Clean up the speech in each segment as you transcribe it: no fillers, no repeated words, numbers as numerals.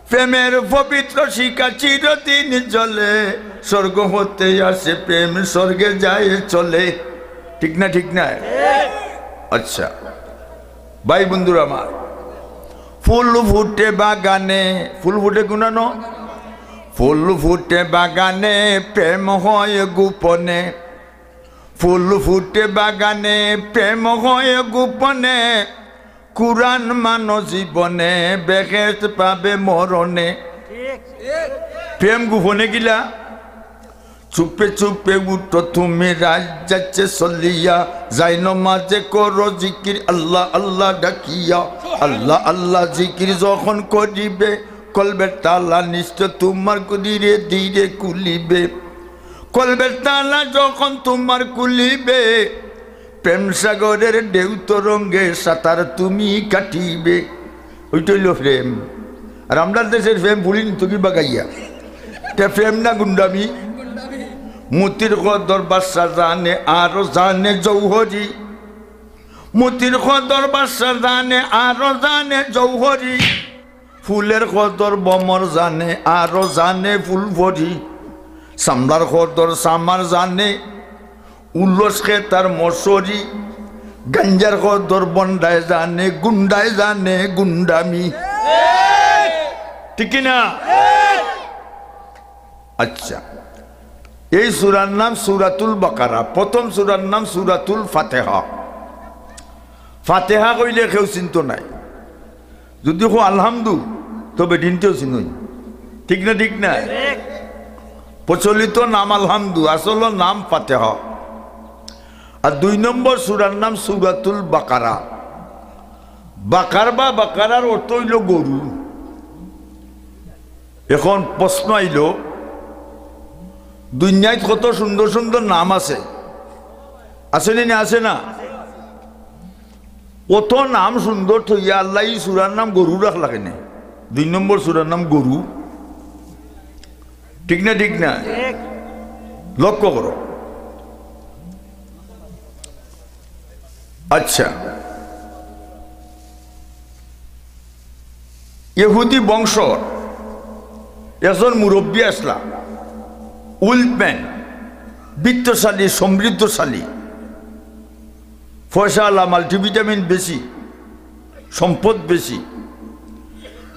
প্রেমের পবিত্র শিখা চিরদিন জ্বলে, স্বর্গ হতে আসে প্রেম স্বর্গে যায় চলে। ঠিক না ঠিক না? আচ্ছা ভাই বন্ধুরা আমার, ফুল ফুটে বাগানে, ফুল ফুটে গুনানো, ফুল ফুটে বাগানে প্রেম হয় গোপনে, ফুল ফুটে বাগানে প্রেম হয় গোপনে, কুরআন মানো জীবনে বেহেশত পাবে মরণে। প্রেম গোপনে গিলা চুপে চুপে উঠো তুমি, রাজ যাচ্ছে চলিয়া, যাই নমাজে করো জিকির আল্লাহ আল্লাহ ডাকিয়া, আল্লাহ আল্লাহ জিকির যখন করিবে, কলবের তালা নিশ্চয় তোমার ধীরে ধীরে খুলিবে, কলবের তালা যখন তোমার খুলিবে, প্রেম সাগরের ঢেউ তরঙ্গে সাঁতার তুমি কাটিবে। ওইটা হইল প্রেম। আর আমরা দেশের প্রেম ভুলিন তো কি বাগাইয়া, তে প্রেম না গুন্ডামি। মতির কদর বাদশা জানে আরো জানে জৌহরি, মতির কদর বাদশা জানে আরো জানে জৌহরি, ফুলের কদর বমর জানে আরো জানে ফুলভরি, সামলার কদর সামার জানে উল্লস খেতার মশরি, গঞ্জার কদর বন্ডায় জানে গুন্ডায় জানে গুন্ডামি। ঠিক না? আচ্ছা, এই সূরার নাম সূরাতুল বাকারা, প্রথম সূরার নাম সূরাতুল ফাতিহা। ফাতিহা কইলে কেউ চিন্ত নাই, যদি কো আলহামদু তবে দিনতেও চিনই। ঠিক না ঠিক না? প্রচলিত নাম আলহামদু, আসল নাম ফাতিহা। আর 2 নম্বর সূরার নাম সূরাতুল বাকারা। বাকার বা বাকারার অর্থ হইল গরু। এখন প্রশ্ন আইল, দুনিয়ায় কত সুন্দর সুন্দর নাম আছে, আছে না? আছে না? অত নাম সুন্দর থইয়া আল্লাহ এই সূরার নাম গরু রাখলা কেন? 2 নম্বর সূরার নাম গরু। ঠিক না ঠিক না? লক্ষ্য করো। আচ্ছা, ইহুদি বংশ একজন মুরব্বী আসলা, উলম্যান, বিত্তশালী সমৃদ্ধশালী, ফয়সালা, মাল্টিভিটামিন বেশি, সম্পদ বেশি,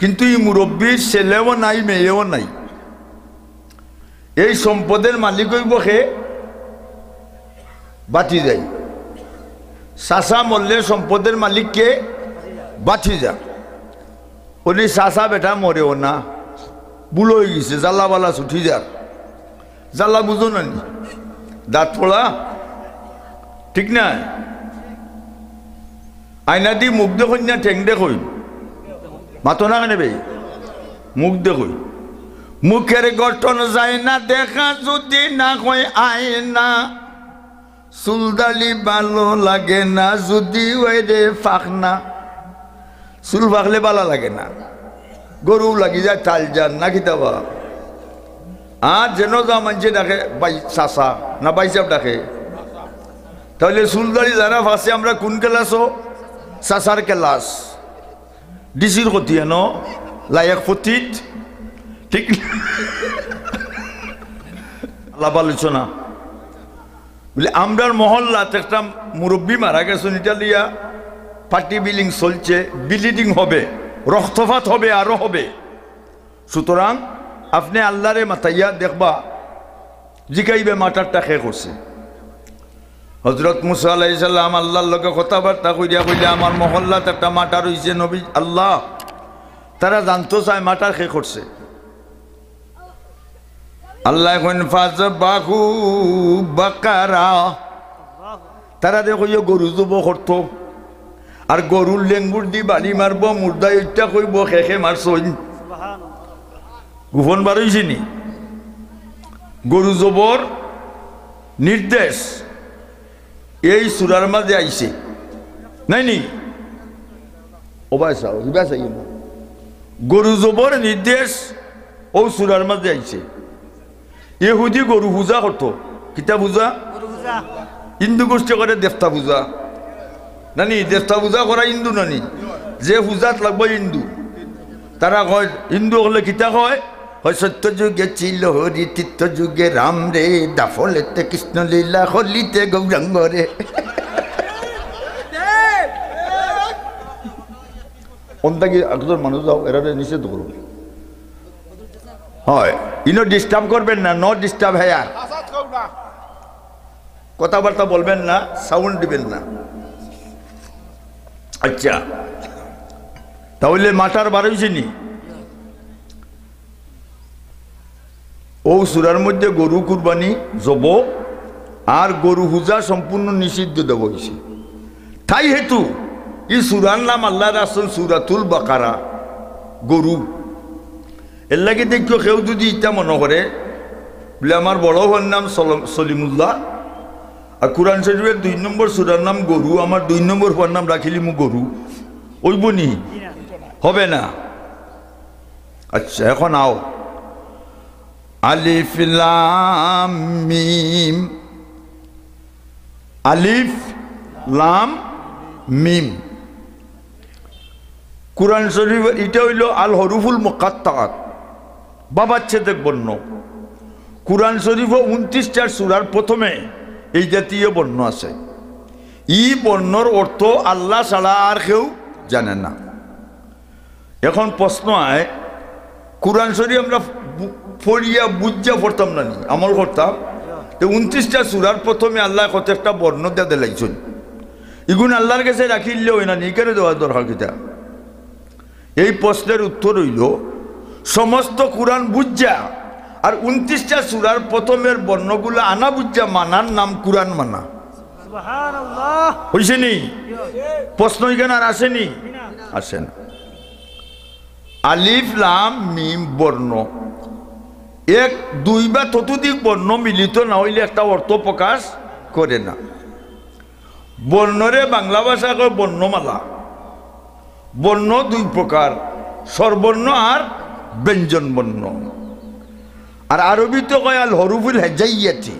কিন্তু এই মুরব্বীর ছেলেও নাই মেয়েও নাই। এই সম্পদের মালিক হইব কে? বাটি যায়। চাষা মরলে সম্পদের মালিক কে? বাটি যা। ওলি চাষা বেটা মরেও না, বুল হয়ে গেছে, জ্বালাবালা ছুটি যার। জ্বালা বুঝো না, দাঁত পড়া। ঠিক না? আইনা দি মুখ দেখুন না ঠেং দেখুন, মাতো না নেবে, মুখ দেখুন। মুখের গঠন যায় না দেখা যদি না হয় আয়না, চুলদালি ভালো লাগে না যদি ওই রে ফাঁকনা। চুল ফাঁকলে ভালো লাগে না, গরু লাগি যায় তাল যান না খিতাবা। আর যেন যা মানছে ডাকে বাই চাষা না বাইসাব ডাকে, তাহলে চুলদারি যারা ফাঁসে আমরা কোন ক্লাসও? চাষার ক্লাস। ডিসির ক্ষতি ন লায়ক ফতিত। ঠিক লাভ আলোচনা বলে আমরার মহল্লাতে একটা মুরব্বী মারা গেছেন, ইটালিয়া পার্টি বিলিং চলছে, ব্লিডিং হবে, রক্তপাত হবে, আরো হবে। সুতরাং আপনি আল্লাহরে মাতাইয়া দেখবা, জিকাইবে মাটারটা খে করছে। হজরত মুসা আলাইহিস সালাম আল্লাহর লগে কথাবার্তা কইয়া কইলে আমার মহল্লাতে একটা মাটা রইছে, নবী আল্লাহ তারা জানতো চায় মাটার খে করছে। আল্লাহ ফাযবাহু বাকারা, তারা দেখো গরু জব করত, আর গরুর লেঙ্গুর দি বাড়ি মারব, মুর্দা ইটা কইব খেখে মারছইন। গোপন বারইছে নি? গরু জবর নির্দেশ এই সূরার মাঝে আইছে নাই নি? গরু জবর নির্দেশ ও সূরার মাঝে আইছে। ইহুদি গরু পূজা করতো, কিতা পূজা? হিন্দু গোষ্ঠী করে দেবতা পূজা। নানি দেবতা পূজা করা হিন্দু নানি, যে পূজাত লাগবে হিন্দু। তারা কয় হিন্দু হলে কিতা কয় হয় সত্য যুগে ছিল হরি তীর্থ যুগে রাম রে দাফলেতে কৃষ্ণ লীলা হলিতে গৌরাঙ্গ রে অন্তাকি একজন মানুষ যাও এরা নিষেধ করুন হয় ইনো ডিস্টার্ব করবেন না নো ডিস্টার্ব হ্যাঁ আর কথাবার্তা বলবেন না সাউন্ড দিবেন না আচ্ছা তাহলে মাটার বারোইছে নি ও সূরার মধ্যে গরু কুরবানি জব আর গরু হুজা সম্পূর্ণ নিষিদ্ধ দেওয়া হয়েছে তাই হেতু এই সূরার নাম আল্লাহ রাসূল সূরাতুল বাকারা গরু এর লাগে দেখো কেউ যদি ইচ্ছা মনে করে বলে আমার বড় হওয়ার নাম সলিমুল্লাহ আর কোরআন শরীফের 2 নম্বর সূরার নাম গরু আমার 2 নম্বর হওয়ার নাম রাখিলি মু গরু ওইব নি হবে না আচ্ছা এখন আও আলিফ লাম মিম আলিফ লাম মিম কুরআন শরীফ এটা হইল আল হরুফুল মুকাত্তাআত বাবাচ্ছেদের বর্ণ কুরআন শরীফ 29টা সূরার প্রথমে এই জাতীয় বর্ণ আছে এই বর্ণর অর্থ আল্লাহ ছাড়া আর কেউ জানে না এখন প্রশ্ন হয় কুরআন শরীফ আমরা পড়িয়া বুঝা পড়তাম না নি আমল করতাম তো 29টা সূরার প্রথমে আল্লাহ কত একটা বর্ণ দিয়ে দিলাইছেন এগুন আল্লাহর কাছে রাখিলে হয় না নি কেন দেওয়া দরকার কিতা এই প্রশ্নের উত্তর হইল সমস্ত কুরআন বুঝা আর 29টা সূরার প্রথমের বর্ণগুলো আনা বুঝা মানার নাম কুরআন মানা সুবহানাল্লাহ হইছে নি প্রশ্ন এখানে আর আসেনি আসে না আলিফ লাম মিম বর্ণ এক দুই বা ততোধিক বর্ণ মিলিত না হইলে একটা অর্থ প্রকাশ করে না বর্ণরে বাংলা ভাষা কয় বর্ণমালা বর্ণ দুই প্রকার স্বরবর্ণ আর ব্যঞ্জন বর্ণ আর আরবিতে কয় আল হরুফুল হেজাইয়াতি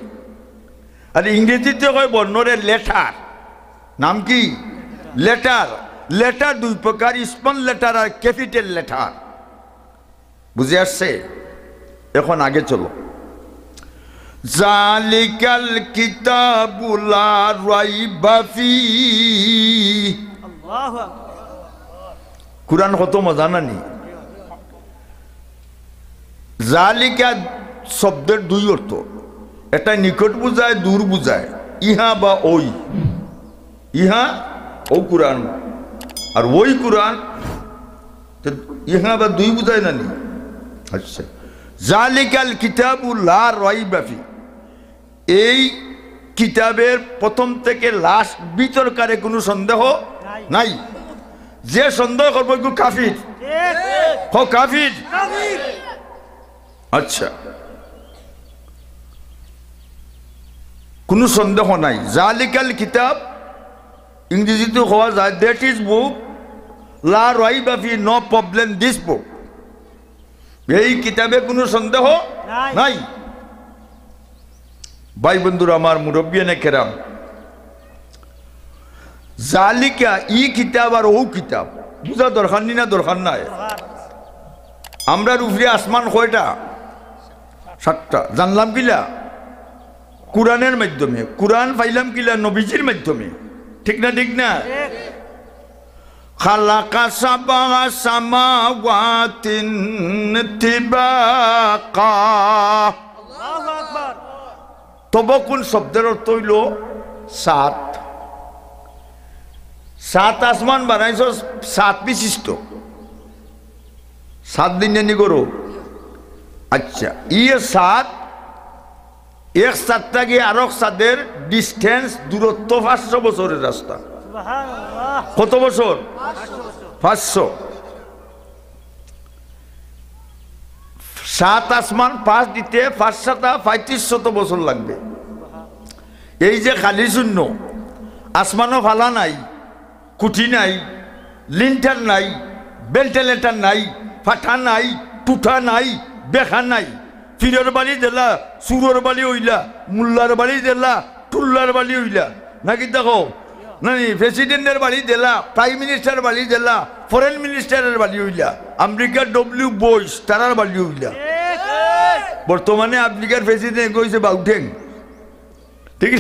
আর ইংরেজিতে কয় বর্ণরে লেটার নাম কি লেটার লেটার দুই প্রকার স্মল লেটার আর ক্যাপিটাল লেটার বুঝে আসছে এখন আগে চলো জালিকাল কিতাবু লা রাইবা ফিহি আল্লাহু আকবার কুরআন কত মজা নানি জালিকা শব্দের দুই অর্থ এটা নিকট বুঝায় দূর বুঝায় ইহা বা ওই ইহা ও কুরআন আর ওই কুরআন ইহা বা দুই বুঝায় নানি আচ্ছা জালিকাল কিতাবু লা রাইবা ফিহি এই কিতাবের প্রথম থেকে লাস্ট বিতর্কারে কোনো সন্দেহ নাই যে সন্দেহ করবো একটু কাফির কাফির আচ্ছা কোনো সন্দেহ নাই জালিকাল কিতাব ইংরেজিতে হওয়া যায় দ্যাট ইজ বুক লা রাইবা ফিহি নো প্রবলেম দিস বুক এই কিতাবে কোনো সন্দেহ নাই ভাই বন্ধুরা আমার মুরব্বিয়ানে কেরাম জালিকা ই কিতাব আর ও কিতাব বুঝা দরকার নি না দরকার নাই আমরা উপরে আসমান কয়টা 7টা জানলাম কিলা কুরআনের মাধ্যমে কুরআন পাইলাম কিলা নবীজির মাধ্যমে ঠিক না ঠিক না খালাকা সাবা সামাওয়াতিন তিবাকা আল্লাহু আকবার তবকুল শব্দের অর্থ হইল 7 আসমান বানাইছ 7 বিশিষ্ট 7 দিন জানি করো আচ্ছা ইয়ে 7 এক 7টা গিয়ে আরো 7-এর ডিস্টেন্স দূরত্ব 500 বছরের রাস্তা সুবহানাল্লাহ কত বছর 500 7 আসমান 5 দিতে 535 বছর লাগবে এই যে খালি শূন্য আসমানও ফালা নাই কুঠি নাই লিন্টার নাই বেলটেলেটার নাই ফাটা নাই টুঠা নাই বেখা নাই ফিরের বাড়ি দিলা সুরের বাড়ি হইলা মুল্লার বাড়ি দিলা টুল্লার বাড়ি হইলা নাকি দেখো না প্রেসিডেন্টের বাড়ি জেলা, প্রাইম মিনিস্টার বাড়ি জেলা, ফরেন মিনিস্টারের বাড়ি হইলা, আমেরিকার ডব্লিউ বুশ তারার বাড়ি হইলা। বর্তমানে আমেরিকার প্রেসিডেন্ট কইছে বাউঠেং, ঠিক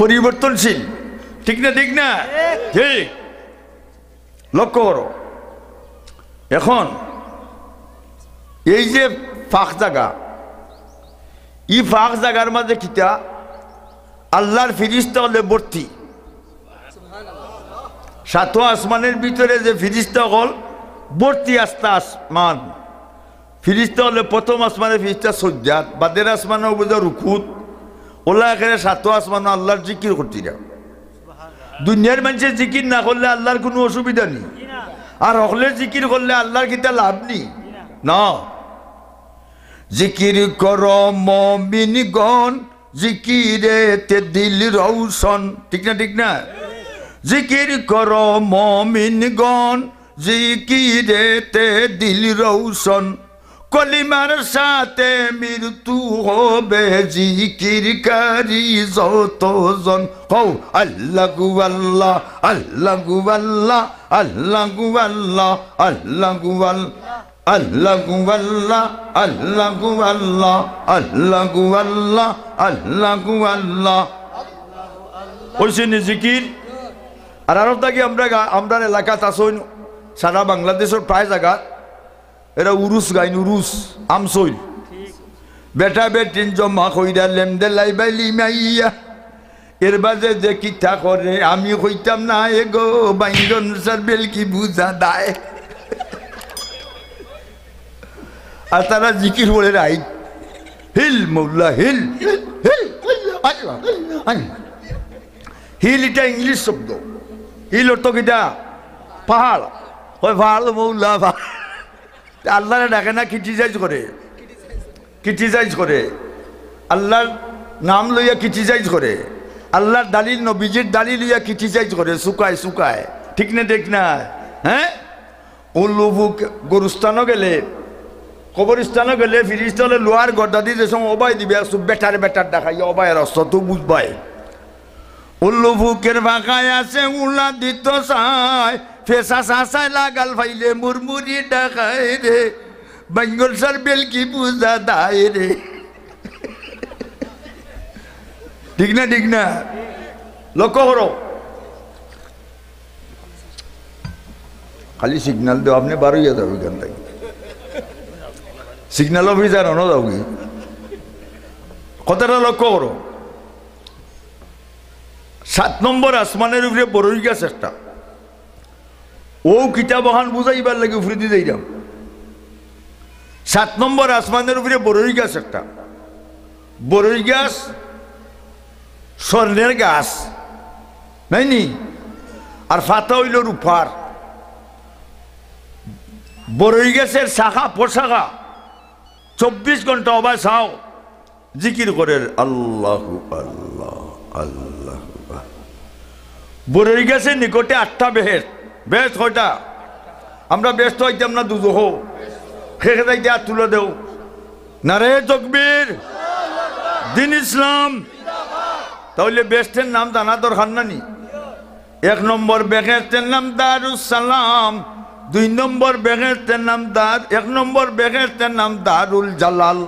পরিবর্তনশীল, ঠিক না ঠিক না ঠিক। লক্ষ্য করো এখন এই যে ফাঁক জায়গা, ই ফাঁক জায়গার মাঝে কিতা আল্লাহর ফিরিস্তা হলে ভর্তি। সাত আসমানের ভিতরে যে ফিরিস্তা হল ভর্তি, আস্তা আসমান ফিরিস্তা হলে প্রথম আসমানের ফিরিস্তা সজ্জাত, বাদের আসমান বোঝা রুকুত, ওলা এখানে সাত আসমান আল্লাহর জিকির করতে যাও। দুনিয়ার মানুষের জিকির না করলে আল্লাহর কোনো অসুবিধা নেই, আর হকলে জিকির করলে আল্লাহর কিতা লাভ নেই না। জিকির কর মুমিনগণ জিকিরেতে দিল রৌশন, ঠিক না ঠিক না। জিকির কর মুমিনগণ জিকিরেতে দিল রৌশন, কলিমার সাথে মৃত্যু হবে জিকিরকারী যতজন। হও আল্লাহু আল্লাহ আল্লাহু আল্লাহ আল্লাহু আল্লাহ আল্লাহু আল্লাহ আল্লাহু আল্লাহ আল্লাহু আল্লাহ আল্লাহু আল্লাহ আল্লাহু আল্লাহ। হইছে নি জিকির। আর আরব থাকি আমরা এলাকাত আসইন, সারা বাংলাদেশের প্রায় জায়গা এরা উরুস গাইন, উরুস আমসইল বেটা বেটিন জমা কইরা লেমদে লাইবাইলি মাইয়া, এর বাজে যে কিতা করে আমি কইতাম না এ গো বাইঙ্গন সার বেল কি বুঝা দায়। আর তারা জিকির বলে রাই হিল মৌলা হিল হিল হিল, এটা ইংলিশ শব্দ। হিল অর্থ কিটা পাহাড়, ওই পাহাড় মৌলা আল্লাহরে ডাকে না, ক্রিটিসাইজ করে, ক্রিটিসাইজ করে, আল্লাহর নাম লইয়া ক্রিটিসাইজ করে, আল্লাহর দালিল নবীজির দালিল লইয়া ক্রিটিসাইজ করে, শুকায় শুকায়, ঠিক না ঠিক না। হ্যাঁ উল্লুভু গরুস্থানও গেলে, কবরস্থানও গেলে ফিরিস্তানে লোহার গড্ডা দিয়ে যে সময় অবাই দিবে বেটার বেটার দেখাইয়া অবায়ের অস্ত্র তো বুঝবাই। উল্লুভুকের ভাষায় আছে উল্লা দিত চায়, ফেসা চাচাই লাগাল ফাইলে মুরমুরি ডাকায় রে, বেঙ্গল সার বেল কি বুঝা দায় রে, ঠিক না ঠিক না। লক্ষ্য করো, খালি সিগন্যাল দেও, আপনি বারোইয়া যাবে এখান থেকে, সিগন্যাল অফিসার অন যাও কি কথাটা লক্ষ্য করো। 7 নম্বর আসমানের উপরে বড়ই গাছ একটা, ও কিতাব ওখান বুঝাইবার লাগে উপরে দিয়ে যাইলাম। 7 নম্বর আসমানের উপরে বড়ই গাছ একটা, বড়ই গাছ স্বর্ণের গাছ নাইনি, আর ফাতা হইল রূপার। বড়ই গাছের শাখা পোশাখা 24 ঘন্টা অবাই চাও জিকির করে আল্লাহু আল্লাহ আল্লাহ। বড়ই গাছের নিকটে 8টা বেহেশত, বেহেশত কয়টা? আমরা ব্যস্ত হইতাম না দুজহ খেয়ে যাইতে আর তুলে দেও নারে তকবীর দিন ইসলাম। তাহলে বেহেশতের নাম জানা দরকার নানি। 1 নম্বর বেহেশতের নাম দারুস সালাম, 2 নম্বর বেহেশতের নাম 1 নম্বর বেহেশতের নাম দারুল জালাল,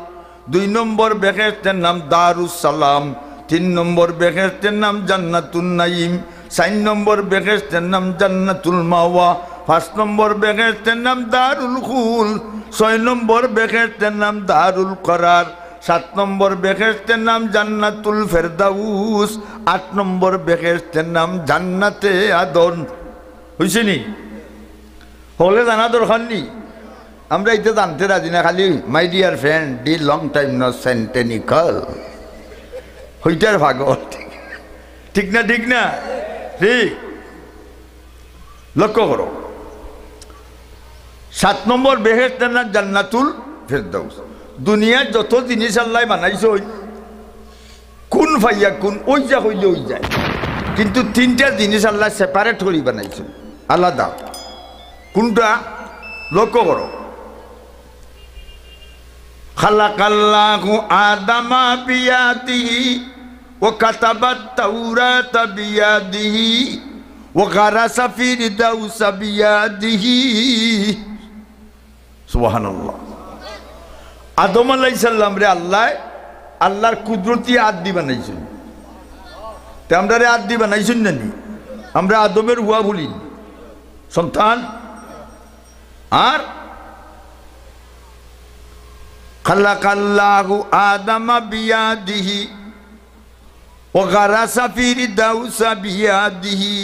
2 নম্বর বেহেশতের নাম দারুস সালাম, 3 নম্বর বেহেশতের নাম জান্নাতুন নাঈম, 4 নম্বর বেহেশতের নাম জান্নাতুল মাওয়া, 5 নম্বর বেহেশতের নাম দারুল খুল, 6 নম্বর বেহেশতের নাম দারুল করার, 7 নম্বর বেহেশতের নাম জান্নাতুল ফেরদাউস, 8 নম্বর বেহেশতের নাম জান্নাতে আদন। হইছে নি? হলে জানা দরকার নি, আমরা এটা জানতে রাজি না, খালি my dear friend the long time no sent any call হইটার ভাগত, ঠিক না ঠিক না ঠিক। লক্ষ্য করো, 7 নম্বর বেহেশতের নাম জান্নাতুল ফেরদাউস। দুনিয়ার যত জিনিস আল্লাহ বানাইছে কোন ফাইয়া কোন ওই যা হইলে ওই যায়, কিন্তু 3টা জিনিস আল্লাহ সেপারেট করি বানাইছে, আলাদা। কোনটা? লক্ষ্য করো, খালাকাল্লাহু আদামা বিয়াদিহি ও কাতাবাত তাওরাত বিয়াদিহি ও গারাসা ফির দাউস বিয়াদিহি সুবহানাল্লাহ। আদম আলাইহিস সালাম রে আল্লাহর কুদরতি আদি বানাইছেন। তে আমরা রে আদি বানাইছেন না নি? আমরা আদমের হুয়া বলি সন্তান। আর খালাকাল্লাহু আদামা বিয়াদিহি ও গারাসা ফির দাউস বিয়াদিহি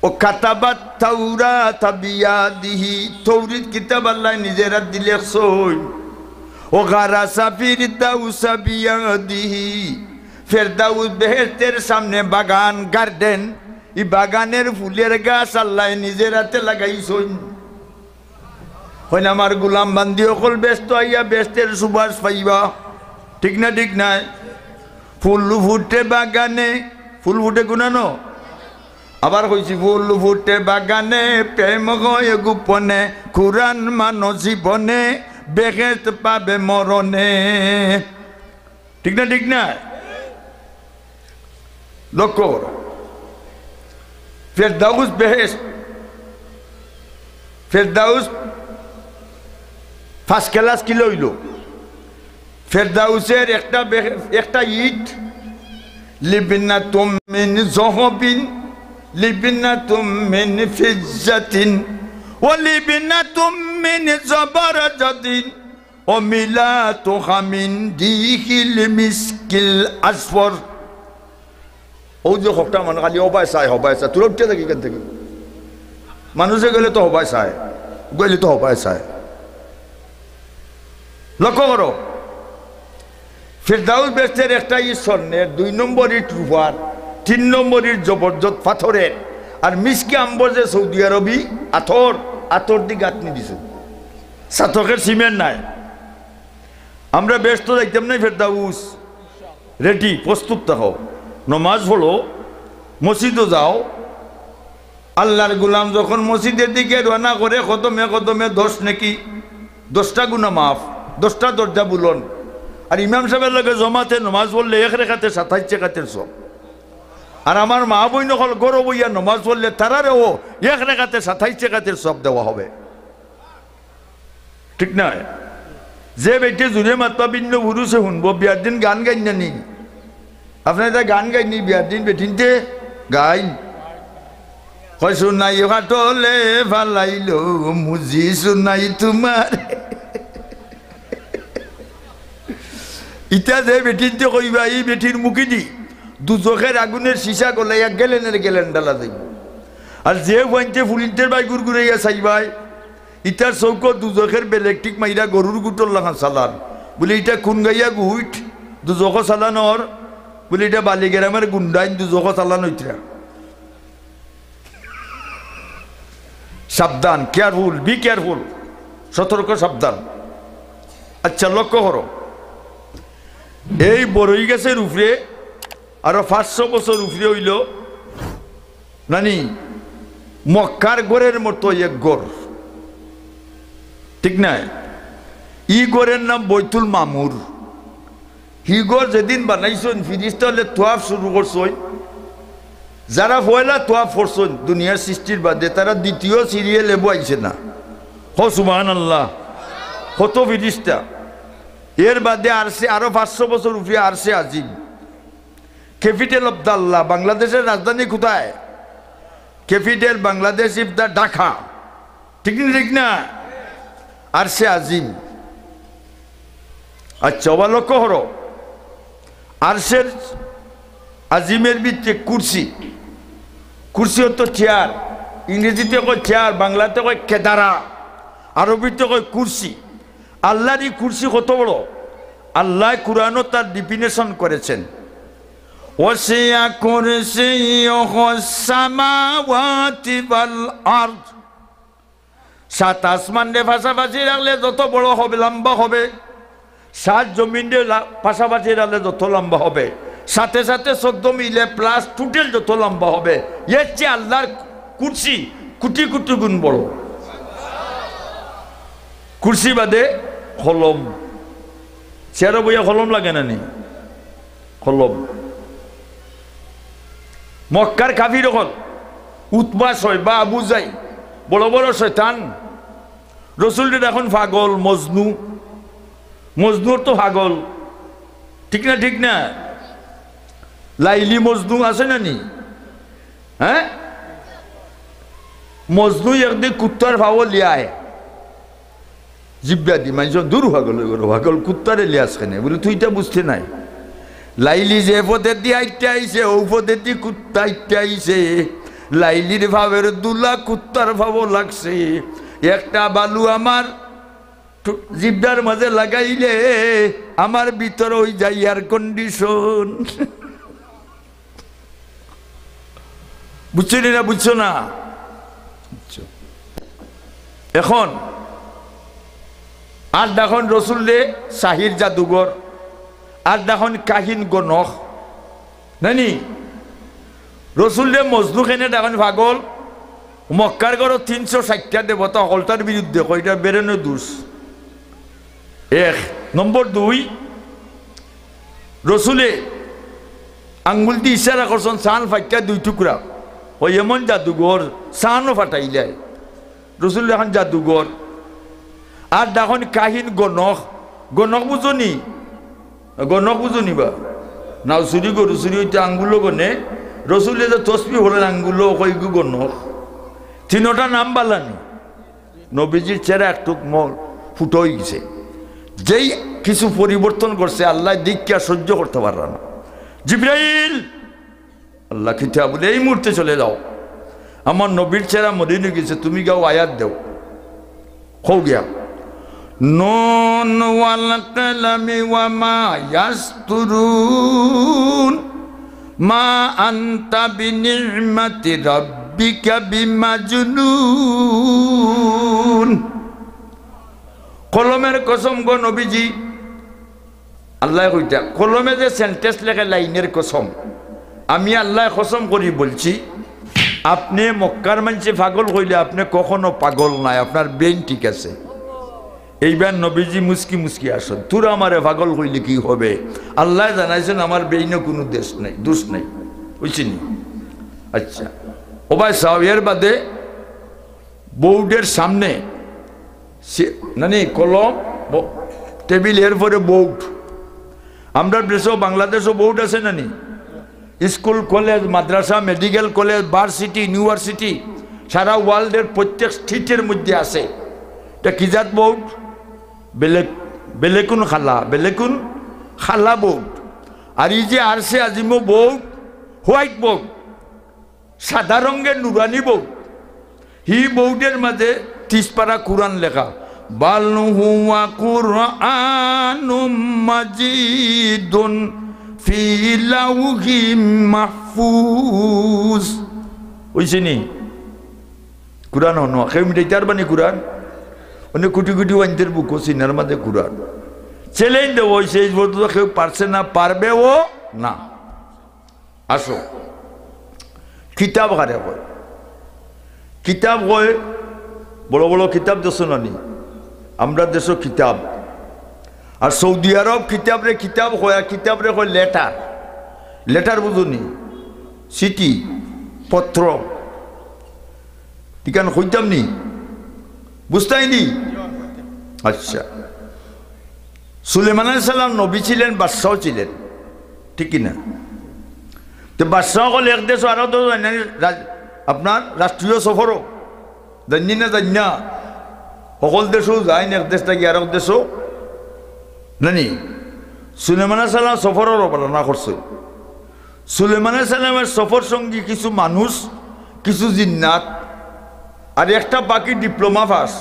ও কাতাবাত তাওরাত বিয়াদিহি। তৌরাত কিতাব আল্লাহ নিজের হাত দিয়ে লিখছেন। ও গারাসা ফির দাউস বিয়াদিহি। ফেরদাউস বেহেশতের সামনে বাগান, গার্ডেন। এই বাগানের ফুলের গাছ আল্লাহ নিজের হাতে লাগাইছেন। হয় না? আমার গোলাম বান্দি অকল ব্যস্ত আইয়া ব্যস্তের সুবাস পাইবা। ঠিক না? ঠিক নাই? ফুল ফুটে বাগানে, ফুল ফুটে গুনানো। আবার কইছি ফুল ফুটে বাগানে, প্রেম হয় গোপনে, কুরআন মানো জীবনে, বেহেশত পাবে মরণে। ঠিক না? ঠিক না? লক্ষ্য করো, ফেরদাউস বেহেশত, ফেরদাউস ফার্স্ট ক্লাস কি লইল? ফেরদাউসের একটা ইট লিবিনাতুম মিন যহবিন লিবিনাতুম মিন ফিজ্জাতিন ওয়া লিবিনাতুম মিন জাবারাজাতিন ওয়া মিলাতুহা মিন দিহিল মিসকিল আসফর। ও যে হকটা মানে খালি হবায় চায় তোর উঠতে থাকি কেন থেকে? মানুষে গেলে তো হবায় চায়, গেলে তো হবায় চায়। লক্ষ্য করো, ফেরদাউস বেহেশতের একটা ইট স্বর্ণের, 2 নম্বর ইট রূপার, 3 নম্বর ইট জবরদস্ত পাথরের, আর মিসকে আম্বর যে সৌদি আরবি আতর দিয়ে গাঁথনি দিছে। সাতকের সিমেন্ট নাই। আমরা ব্যস্ত দেখতাম না? ফেরদাউস রেডি, প্রস্তুত থাকো, নমাজ পড়ো, মসজিদও যাও। আল্লাহর গোলাম যখন মসজিদের দিকে রওনা করে কদমে কদমে 10 নাকি 10টা গুনাহ মাফ, 10টা দরজা বুলন। আর ইমাম সাহেবের লগে জমাতে নমাজ পড়লে 1 রেখাতে 27 রেখাতের সব। আর আমার মা বইন হল গরো বইয়া নমাজ পড়লে তারারেও 1 রেখাতে 27 রেখাতের সব দেওয়া হবে। ঠিক না? যে বেটে জুড়ে মাতবা ভিন্ন পুরুষে শুনবো, বিয়ার দিন গান গাই না নি? আপনার এটা গান গাইনি বিয়ার দিন? বেঠিনতে গাইন কয় শুনাই হাটলে ভালাইল মুজি শুনাই তোমার। ইটা যে বেঠিনতে কইবা, এই বেঠির মুখি দি দুজখের আগুনের সীসা গলাইয়া গেলেন ডালা যাইব। আর যে ওয়াইনতে ফুলিনতের বাই গুড়গুড়াইয়া চাইবাই, ইটার চৌকত দুজখের বেলেকটিক মাইরা গরুর গুটর লাগান চালান। বলে ইটা খুন গাইয়া গুইট দুজখ চালানোর, বলে এটা বালিগেরামের গুন্ডাইন দুজখ চালান হইতরা। সাবধান, কেয়ারফুল, বি কেয়ারফুল, সতর্ক, সাবধান। আচ্ছা লক্ষ্য করো, এই বড়ই গাছের উপরে আরো 500 বছর উপরে হইল নানি মক্কার গড়ের মতো এক গড়। ঠিক না? ই গড়ের নাম বৈতুল মামুর। হি গড় যেদিন বানাইছেন ফিরিস্তা হলে তোয়াফ শুরু করছেন। যারা পয়লা তোয়াফ করছেন দুনিয়ার সৃষ্টির বাদে, তারা দ্বিতীয় সিরিয়ে লেবু আইছে না। হ সুবহানাল্লাহ, কত ফিরিস্তা। এর বাদে আরশে আরো 500 বছর উপরে আরশে আজিম, ক্যাপিটাল অফ দ্য আল্লাহ। বাংলাদেশের রাজধানী কোথায়? Capital Bangladesh if the Dhaka. ঠিক না? ঠিক না? আরশে আজিম। আচ্ছা ওবা লক্ষ্য করো, আরশের আজিমের ভিতরে কুরসি। কুরসি হতো চেয়ার। ইংরেজিতে কয় চেয়ার, বাংলাতে কয় কেদারা, আরবিতে কয় কুরসি। আল্লাহর এই কুরসি কত বড়? আল্লাহ কুরআনও তার ডিফিনেশন করেছেন। ওয়াসিয়া কুরসিয়ুহু সামাওয়াতি ওয়াল আরদ। 7 আসমানের পাশাপাশি রাখলে যত বড় হবে, লম্বা হবে, 7 জমিনের পাশাপাশি রাখলে যত লম্বা হবে, সাথে সাথে 14 মিলে প্লাস টোটাল যত লম্বা হবে, এর চেয়ে আল্লাহর কুরসি কোটি কোটি গুণ বড়। কুরসি বাদে কলম, চেয়ারে বইয়া কলম লাগে না নি? কলম মক্কার কাফির হল উতবা ছয় বা আবু যাই বড় বড় শয়তান রসুলদের এখন পাগল মজনু মজনুর তো পাগল ঠিক না লাইলি মজনু আছে না নি হ্যাঁ মজনু একদিন কুত্তার ভাও লিয়ায় জিব্বা দি মানুষ দূর ভাগল কুত্তারে লিয়াস কেনে বলে তুই এটা বুঝতে নাই লাইলি যে পদের দিয়ে আইতে আইছে ও পদের দিয়ে কুত্তা আইতে আইছে লাইলির ভাবের দুলা কুত্তার ভাবও লাগছে একটা বালু আমার জিব্বার মাঝে লাগাইলে আমার ভিতর ওই যাই এয়ার কন্ডিশন বুঝছো না বুঝছো না এখন আর দেখুন রসুল্লে শাহির জাদুঘর আর দেখুন কাহিন গণক নানি রসুল্লে মজনু খেনে দেখুন পাগল মক্কার গড় 360টা দেবতা সকলটার বিরুদ্ধে কয়টা বেরোনো দুষ এক নম্বর 2 রসুলে আঙ্গুল দিয়ে ইশারা করছেন সান ফাইটা 2 টুকরা ওই এমন জাদুঘর সানও ফাটাইলে রসুল এখন জাদুঘর আর দেখুন কাহিন গণক গণক বুঝনি বা নাও চুরি গরু চুরি হইতে আঙ্গুলো গনে রসুলে যে তসবি হলেন আঙ্গুলো কইগু গণক 3টা নাম বালানি নবীজির চেহারা একটু ফুটো হয়ে গেছে যেই কিছু পরিবর্তন করছে আল্লাহ দীক্ষা সহ্য করতে পারল না জিব্রাইল আল্লাহ খিতা বলে এই মুহূর্তে চলে যাও আমার নবীর চেহারা মরিনে গেছে তুমি গাও আয়াত দেও হো গিয়া নুন ওয়াল কলমি ওয়া মা ইয়াসতুরুন মা আনতা বিনি'মাতি রাব্বিকা বিমাজনুন কলমের কসম গো নবীজি আল্লাহ কইতা কলমে যে সেন্টেন্স লেখে লাইনের কসম আমি আল্লাহ কসম করি বলছি আপনি মক্কার মানুষে পাগল কইলে আপনি কখনো পাগল নাই আপনার ব্রেন ঠিক আছে এইবার নবীজি মুস্কি আসেন তোরা আমারে পাগল কইলে কি হবে আল্লাহ জানাইছেন আমার ব্রেইনে কোনো দোষ নাই বুঝছেন আচ্ছা ও ভাই সাহেব এর বাদে বোর্ডের সামনে নানি কলম টেবিল এর পরে বোর্ড আমরা দেশও বাংলাদেশও বোর্ড আছে নানি স্কুল কলেজ মাদ্রাসা মেডিকেল কলেজ ভার্সিটি ইউনিভার্সিটি সারা ওয়ার্ল্ডের প্রত্যেক স্ট্রিটের মধ্যে আছে এটা কি জাত বোর্ড বেলেকুন খালা বোর্ড আর এই যে আরসে আজিমো বোর্ড হোয়াইট বোর্ড সাদা রঙের নুরানি বোর্ড হি বোর্ডের মাঝে 30 পারা কুরআন লেখা বাল হুয়া কুরআনুম মাজিদুন ফি লাউহিম মাহফুজ ওইছেনি কুরআন হনো কেউ মিটাইতার বানি কুরআন অনেক কোটি কোটি ওয়াইন্টের বুক সিনার মাঝে কুরআন চ্যালেঞ্জ দেব হয়েছে এই বলতে কেউ পারছে না পারবেও না আসো কিতাব হারে হয় কিতাব হয় বড় বড় কিতাব দেশ নানি আমরা দেশ কিতাব আর সৌদি আরব কিতাব হয় আর কিতাবরে হয় লেটার বুঝুনি চিঠি পত্র ঠিকান হইতাম নি বুঝতাইনি আচ্ছা সুলেমান আলাইহিস সালাম নবী ছিলেন বাদশাহ ছিলেন ঠিক না তো বাদশাহ হল এক দেশ আরো তো আপনার রাষ্ট্রীয় সফরও জানি না সকল দেশও যায় না এক দেশ থেকে আর এক দেশও নানি সুলেমান আলাইহিস সালাম সফরের বর্ণনা করছে সুলেমান আলাইহিস সালামের সফর সঙ্গী কিছু মানুষ কিছু জিন্নাত আর একটা বাকি ডিপ্লোমা পাস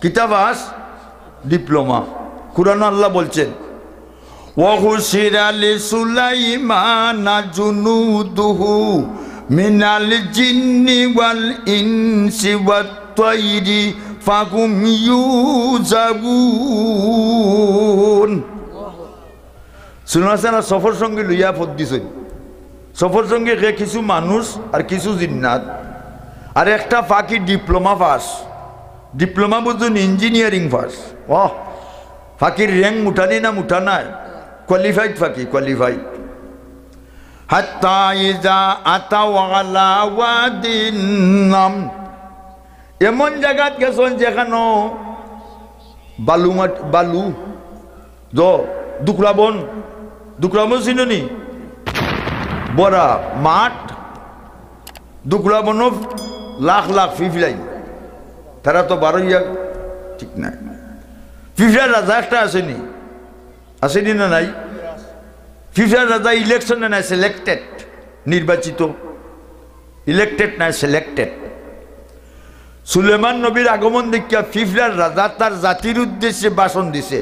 কিতাব পাস ডিপ্লোমা কুরআন আল্লাহ বলছেন ওয়াহুশিরা লিসুলাইমানা জুনুদুহু মিনাল জিন্নি ওয়াল ইনসি ওয়াত তায়রি ফাহুম ইউজাবুন সুনাসানা সফর সঙ্গে লইয়া পদ দিছেন সফর সঙ্গে কিছু মানুষ আর কিছু জিন্নাত আর একটা ফাঁকি ডিপ্লোমা পাস ডিপ্লোমা বুঝুন ইঞ্জিনিয়ারিং পাস ফাঁকির র্যাঙ্ক উঠানি না উঠা নাই কোয়ালিফাইড ফাঁকি কোয়ালিফাইড হাত্তা ইজা আতাও আলা ওয়াদিন নাম, এমন জায়গাত গেছেন যেখানে বালু দুকরাবন চিনি বড়া মাঠ, দুকরাবন লাখ লাখ ফিফলাই, তারা তো বারোইয়া ঠিক নাই। ফিফার রাজা একটা আসেনি, আসেনি না নাই? ফিফার রাজা ইলেকশনে নাই, সিলেক্টেড, নির্বাচিত, ইলেক্টেড নাই সিলেক্টেড। সুলেমান নবীর আগমন দেখিয়া ফিফার রাজা তার জাতির উদ্দেশ্যে ভাষণ দিছে,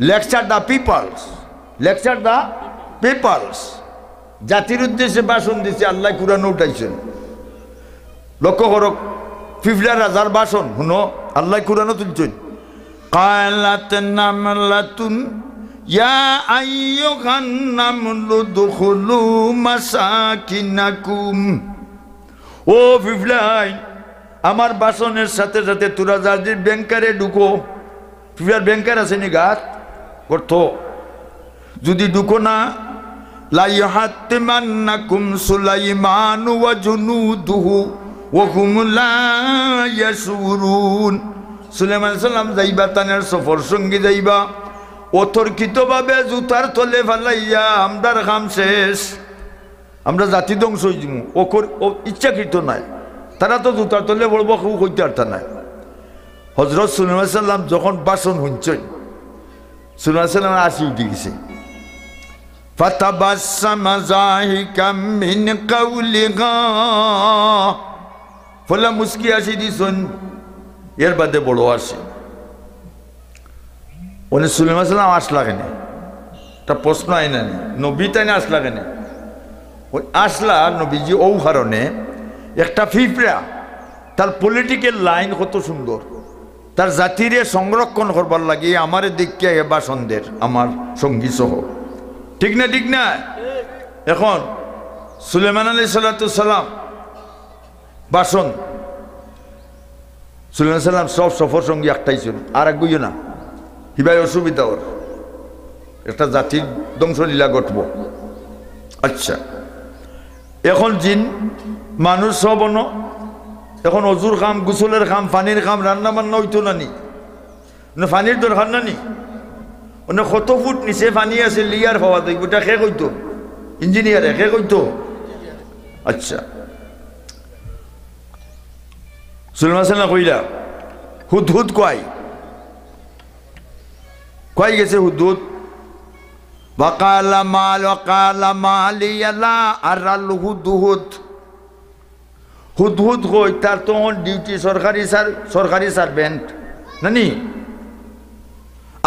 lecture the peoples, lecture the peoples, জাতির উদ্দেশ্যে ভাষণ দিছে। আল্লাহ কুরআনে উঠাইছেন, লক্ষ্য করো ফিফার রাজার ভাষণ শুনো, আল্লাহ কুরআনে তুলছেন। قالت نملة يا أيها النمل ادخلوا مساكنكم, ও ফিফলাই আমার বাসনের সাথে সাথে তোরা যাদের ব্যাংকারে ঢুকো। ফিফার ব্যাংকার আছে নি গাত করতো, যদি ঢুকো না লা ইয়াহাতিমান্নাকুম সুলাইমান ওয়া জুনুদুহু ওয়া হুম লা ইয়াশুরুন। সুলাইমান সাল্লাম যাইবা, তানের সফর সঙ্গী যাইবা, অতর্কিতভাবে জুতার তলে ফেলাইয়া আমরার কাম শেষ, আমরা জাতি ধ্বংস হয়ে যাবো। ও ইচ্ছাকৃত নাই, তারা তো জুতার তলে বলবো কেউ কইতে পারত নাই। হজরত সুলাইমান সাল্লাম যখন বাসন শুনছেন, সুলাইমান সাল্লাম আসি উঠে গেছে। ফাতাবাসসামা যাহিকাম মিন কাউলিহা, ফলে মুস্কি আসি দিছেন। এর বাদে বড় আসে উনি সুলাইমান সাল্লাম আসলা কেন, একটা প্রশ্ন আইনা নি, নবী তাই না আসলা কেন? ওই আসলা নবীজি ও কারণে একটা ফিফড়া তার পলিটিক্যাল লাইন কত সুন্দর, তার জাতিরে সংরক্ষণ করবার লাগে আমার দিকে বাসনদের, আমার সঙ্গী সহ, ঠিক না ঠিক না? এখন সুলাইমান আলাইহিস সালাম বাসন, সুলাইমান সাল্লাম সব সফর সঙ্গী একটাই ছিল, আর এক বুঝো না, হিবাই অসুবিধা ওর, একটা জাতির ধ্বংসলীলা ঘটব। আচ্ছা, এখন জিন মানুষ সব এখন অজুর কাম, গোসলের কাম, পানির কাম, রান্না বান্না হইতো না নি, পানির দরকার না নি, কত ফুট নিচে পানি আছে লিয়ার হওয়া দেখব, এটা কে কইতো? ইঞ্জিনিয়ারে কে কইতো? আচ্ছা, সুলাইমান সাল্লাম কইলা হুদহুদ কয় গেছে হুদহুদ, ওয়াকালা মালিয়ালা আরাল হুদহুদ, হুদহুদ কই তার তখন ডিউটি সরকারি সার্ভেন্ট নানি,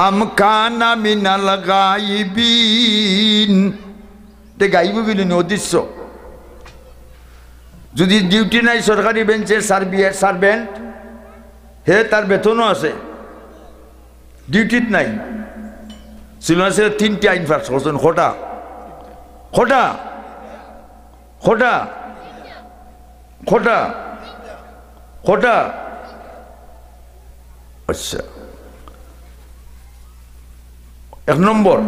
আমকানা মিনাল গায়িবিন, তে গাইব বিলেন অদৃশ্য, যদি ডিউটি নাই সরকারি বেঞ্চের সার্ভেন্ট, হে তার বেতনও আছে, ডিউটিত নাই। সুলাইমান তিনটি আইন পাস করছেন, খোটা খোটা খোটা খোটা খোটা। আচ্ছা, এক নম্বর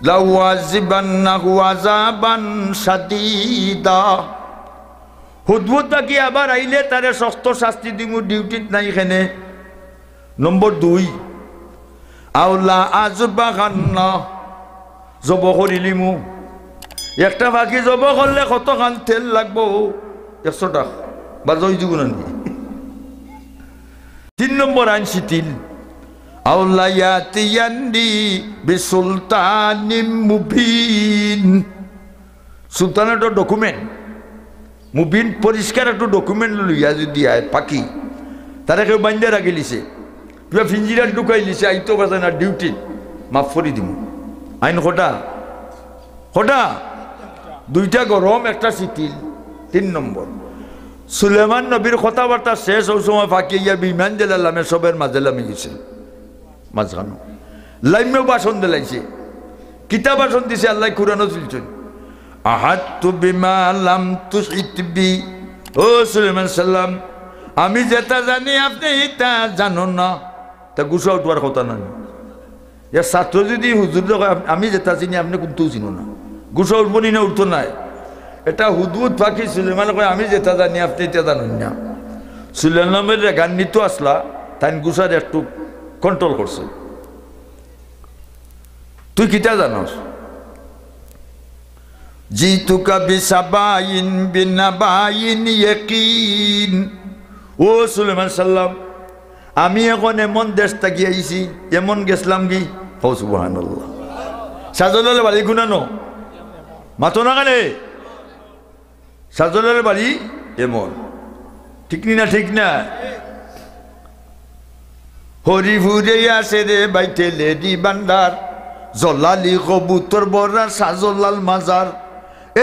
লাউয়াজিবান্নাহু আযাবান শাদীদা, হুদহুদ বাকি আবার আইলে তারে শক্ত শাস্তি দিমু, ডিউটিত নাই এখানে। নম্বর 2 আউলা আজবাগান্না, জব করিলিমু, একটা বাকি জব করলে কত খান তেল লাগবো? 100 টাকা বা জয় যুগুন। 3 নম্বর আইন শিথিল, আউলা ইয়াতিয়ান্নি বিসুলতানিম মুবিন, সুলতান একটা ডকুমেন্ট, মুবিন পরিষ্কার একটা ডকুমেন্ট লইয়া যদি আয় পাখি, তারা কেউ বান্ধে রাখি লিছে, কিবা ফিঞ্জিরার ঢুকাই লিছে, আইতো পারে না ডিউটি, মাফ করি দিব। আইন কটা? 2টা গরম, একটা শীতিল। 3 নম্বর সুলেমান নবীর কথাবার্তা শেষ ওই সময় ফাঁকি ইয়া বিমান জেলালামে সবের মাঝে লামে গেছে, মাঝখানো লাইমেও বাসন দিলাইছে। কিতা বাসন দিছে আল্লাহ কুরআনে তুলছেন, আহাত্তু বিমা লাম তুহিত বি, ও সুলাইমান সাল্লাম আমি যেটা জানি আপনি তা জানো না, তা গুছা উঠবার কথা না। ছাত্র যদি হুজুর আমি যেটা চিনি আপনি কিন্তু চিনো না, গুসা উঠবনি না উঠতো নাই এটা হুদহুদ পাখি সুলেমান কয় আমি যেটা জানি আপনি এটা জানেন না সুলেমানের গান্বিত আসলা তাই গুসার একটু কন্ট্রোল করছে তুই কিটা জানস জিতুকা বিসাবাইন বিনাবাইন ইয়াকিন ও সুলেমান সাল্লাম আমি এখন এমন দেশ থাকি আইছি এমন গেছলাম কি হো সুবহানাল্লাহ সাজলাল বাড়ি গুনানো মাতো না কানে সাজলাল বাড়ি এমন ঠিক না ঠিক না হরিপুরে আসে রে বাইতে লেডি বান্দার জলালি কবুতর বড়া সাজলাল মাজার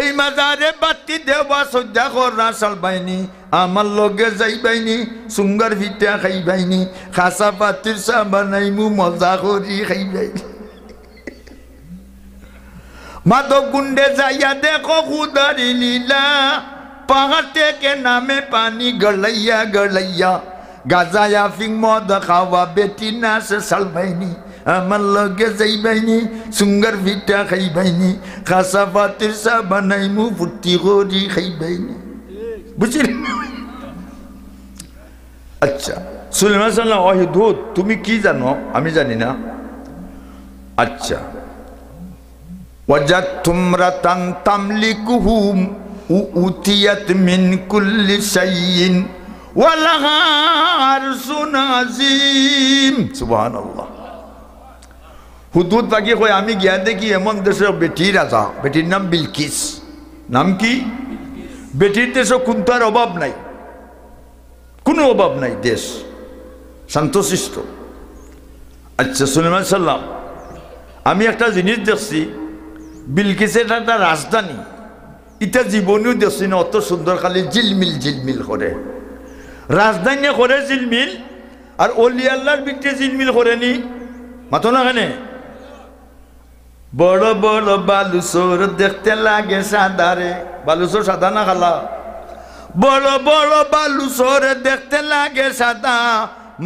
এই মাজারে বাতি দেওয়া সজ্জা করা সাল বাইনি আমার লগে যাই বাইনি সুঙ্গার ভিটা খাই বাইনি খাসা পাতির চা বানাইমু মজা করি খাই বাইনি মাদক গুন্ডে যাইয়া দেখো খুদারি লীলা পাহাড় থেকে নামে পানি গড়াইয়া গড়াইয়া গাজায়া ফিং মদ খাওয়া বেটি নাচে সাল বাইনি আমার লগে যাই বাইনি সুঙ্গার ভিটা খাই বাইনি খাসা পাতির চা বানাইমু ফুর্তি করি খাই বাইনি বুঝলি আচ্ছা সুলেমান সাল্লাম অহিদুদ তুমি কি জানো আমি জানি না আচ্ছা ওয়াজাদতুম রাতান তামলিকুহুম উতিয়াত মিন কুল্লি শাইইন ওয়া লাহা আরশুন আযীম সুবহানাল্লাহ হুদহুদ পাখি কয় আমি গিয়া দেখি এমন দেশের বেটি রাজা বেটির নাম বিলকিস নাম কি বেটির দেশে কোনটার অভাব নাই কোনো অভাব নাই দেশ শান্তশিষ্ট আচ্ছা সুলেমান সাল্লাম আমি একটা জিনিস দেখছি বিলকিসের একটা রাজধানী এটা জীবনেও দেখছি না অত সুন্দর খালি ঝিলমিল করে রাজধানী করে ঝিলমিল আর অলি আল্লাহর ভিতরে ঝিলমিল করেনি মাতো না কেনে বড় বড় বালুচর দেখতে লাগে সাদারে বালুচর সাদা না খালা বড় বড় বালুচর দেখতে লাগে সাদা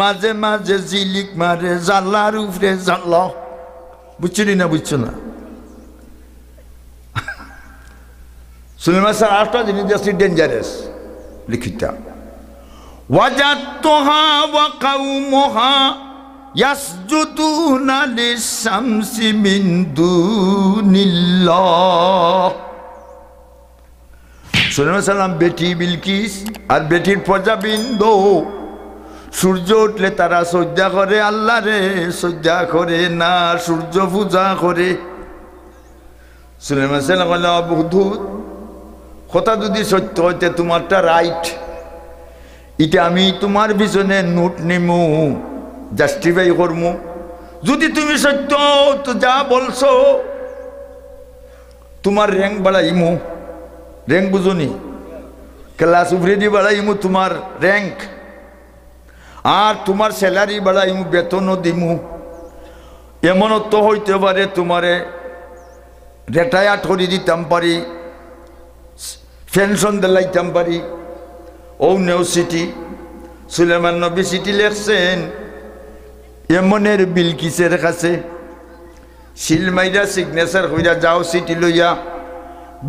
মাঝে মাঝে জিলিক মারে জালার উপরে জাল বুঝছি না বুঝছো না সুলেমান স্যার আরেকটা জিনিস দেখছি ডেঞ্জারাস লিখিতা ওয়াজাদতুহা ওয়া কাওমুহা ইয়াসজুদুনা লিশ-শামসি মিন দুনিল্লাহ সুলেমান সাল্লাম বেটি বিলকিস আর বেটির প্রজাবৃন্দ সূর্য উঠলে তারা সজ্জা করে আল্লাহ রে সজ্জা করে না সূর্য পূজা করে সুলেমান সাল্লাম বলল হুদহুদ কথা যদি সত্য হইতে তোমারটা রাইট এটা আমি তোমার পিছনে নোট নিমু জাস্টিফাই করমু যদি তুমি সত্য তো যা বলছো তোমার র্যাঙ্ক বাড়াইমু র্যাঙ্ক বুঝুনি ক্লাস উপরে দিয়ে বাড়াইমু তোমার র্যাঙ্ক আর তোমার স্যালারি বাড়াইমু বেতনও দিমু এমনও তো হইতে পারে তোমারে রিটায়ার করে দিতাম পারি পেনশন দিলাইতাম পারি ও নেও সিটি সুলেমান নবী সিটি লেখছেন এমনের বিলকিসের কাছে শিলমাইরা সিগনেচার হইয়া যাও সিটি লইয়া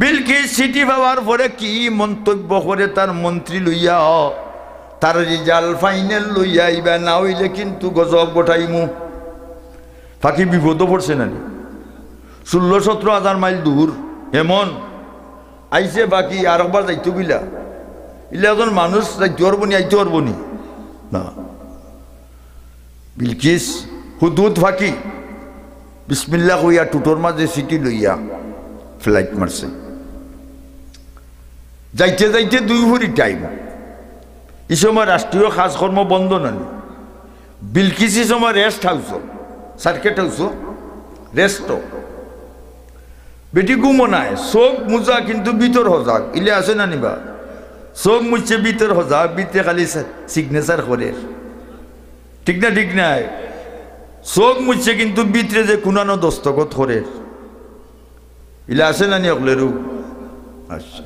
বিলকিস সিটি পাওয়ার পরে কি মন্তব্য করে তার মন্ত্রী লইয়া তার রেজাল্ট ফাইনাল লইয়া আইবা না হইলে কিন্তু গজব গোটাইমু ফাঁকি বিপদও পড়ছে না 16-17 হাজার মাইল দূর এমন আইসে বাকি আর একবার যাইতো গিলা ইলা এখন মানুষ যাইতে পারবো নি আইতে পারবো নি না বিলকিস হুদহুদ ফাঁকি বিসমিল্লাহ কইয়া টুটোর মাঝে সিটি লইয়া ফ্লাইট মারছে যাইতে যাইতে 2 ভরি টাইম এই সময় রাষ্ট্রীয় কাজকর্ম বন্ধ নানি বিলকিস এই সময় রেস্ট হাউস সার্কেট হাউস রেস্ট বেটি ঘুমো নাই চোখ মুজা কিন্তু ভিতর হজাক ইলে আছে না নিবা চোখ মুছে ভিতর হজাক ভিতরে খালি সিগনেচার করে ঠিক না ঠিক নাই চোখ মুছে কিন্তু ভিতরে যে কুনানো দস্তখত করে ইলে আছে না নি অকলেরু আচ্ছা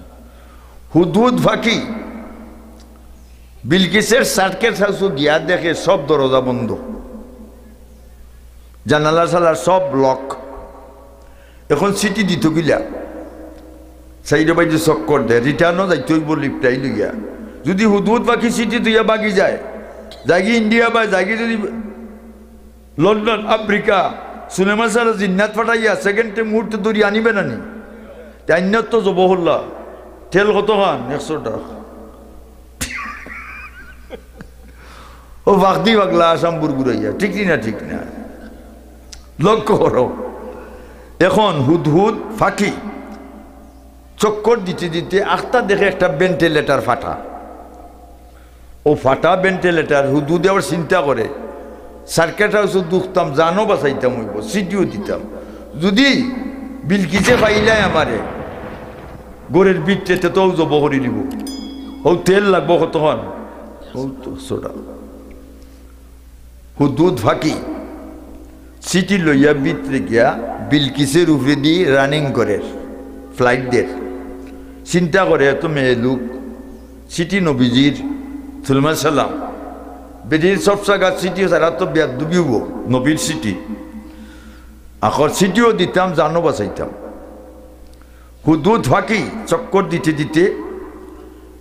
হুদহুদ ফাঁকি বিলকিসের সার্কেট হাউস গিয়া দেখে সব দরজা বন্ধ জানালা সালার সব লক এখন সিটি দিত গিলা সাইডে বাইরে চক্কর দেয়, রিটার্নও যাইতে হইব লিফটাই লইয়া। যদি হুদহুদ পাখি সিটি তুইয়া বাগি যায়, জাগি ইন্ডিয়া বা জাগি যদি লন্ডন আফ্রিকা সুলেমান স্যার জিন্নাত ফাটাইয়া সেকেন্ডে মুহূর্তে দৌড়ি আনিবে না নি? আইনাত তো জব হল্লা তেল কত খান 100 টাকা। ও বাগদি বাগলা আসাম বুরগুরাইয়া, ঠিক না ঠিক না? লক্ষ্য করো, এখন হুদহুদ ফাঁকি চক্কর দিতে দিতে আখতা দেখে একটা ভেন্টিলেটার ফাটা। ও ফাটা ভেন্টিলেটার হুদহুদে আবার চিন্তা করে সার্কিট হাউসে দুখতাম, জানও বাঁচাইতাম হইব, সিটিও দিতাম। যদি বিলকিসে পাইলাই আমারে গোড়ের বিটতে তো জব করে দিব, ও তেল লাগবো কতক্ষণ, ও তো সোডা। হুদহুদ ফাঁকি সিটি লইয়া বিতরে গিয়া বিলকিসের উপরে দিয়ে রানিং করে ফ্লাইট দের। চিন্তা করে এত মেয়ে লোক, সিটি নবীজির সুলেমান সাল্লাম বেদির সব জায়গা সিটি সারা তো ব্যাগ ডুবিব নবীর সিটি, আখর সিটিও দিতাম, জানো বাঁচাইতাম। হুদহুদ ফাঁকি চক্কর দিতে দিতে